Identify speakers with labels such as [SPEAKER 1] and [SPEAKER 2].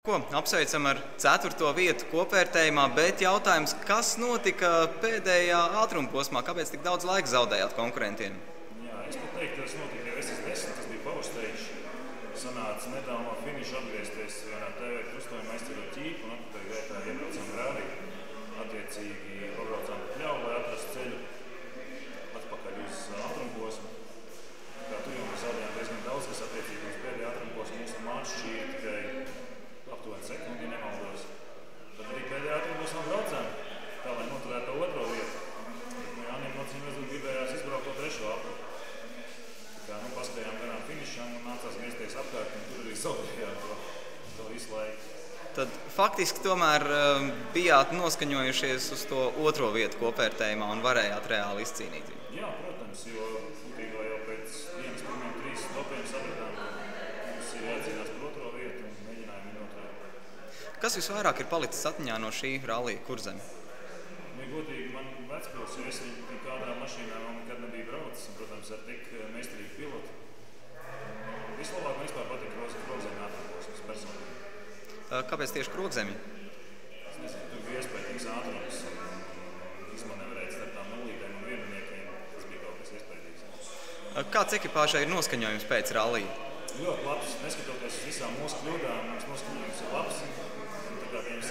[SPEAKER 1] Apsveicam ar 4. vietu kopvērtējumā, bet jautājums, kas notika pēdējā ātrumposmā? Kāpēc tik daudz laika zaudējāt konkurentiem?
[SPEAKER 2] Jā, es pat teiktu, tas notika jau SS10, tas bija power stage. Sanāca netālu no finiša atgriezties vienā TV krustojumā, aizcerot ķīpu un atpakaļ gaitā iebraucām rādi. Attiecīgi pabraucām pa pļauju, lai atrastu ceļu atpakaļ uz ātrumposmu. Kā tur jau mēs zaudējām diezgan daudz, kas attiecīgi uz pēdējā ātrumposmu mūsu mācu šķīra tikai aptuveni sekundi, ja nemaldos. Tad arī pēdējā ātrumposmā braucām, tā lai noturētu to 2. vietu. Bet Jānim nocīmēs gribējās izbraukt to 3. apli. Paskatījām garām finišam un nācās griezties apkārt, un tur arī zaudējām to visu laiku.
[SPEAKER 1] Tad faktiski tomēr bijāt noskaņojušies uz to 2. vietu kopvērtējumā un varējāt reāli izcīnīt.
[SPEAKER 2] Jā, protams, jo būtībā jau pēc dienas pirmiem 3 stopiem sapratām, ka mums ir jācīnās par 2. vietu un mēģinājām viņu noturēt.
[SPEAKER 1] Kas visvairāk ir palicis atmiņā no šī rallija Kurzeme?
[SPEAKER 2] Ja godīgi, man vecpils, jo es viņu kādā mašīnā vēl nekad nebija braucis, un, protams, ar tik meistarīgu pilotu. Vislabāk man vispār patīk Krogzemju ātrumposms personīgi.
[SPEAKER 1] Kāpēc tieši Krogzemju?
[SPEAKER 2] Es nezinu, tur bija iespējams ātrums un izmanevrēt starp tām nulītēm un vienuniekiem. Tas bija kaut kas iespējams.
[SPEAKER 1] Kāds ekipāžai ir noskaņojums pēc rallija?
[SPEAKER 2] Ļoti labs. Neskatoties uz visām mūsu kļūdām, mums noskaņojums ir labs. Tā kā, piemēram,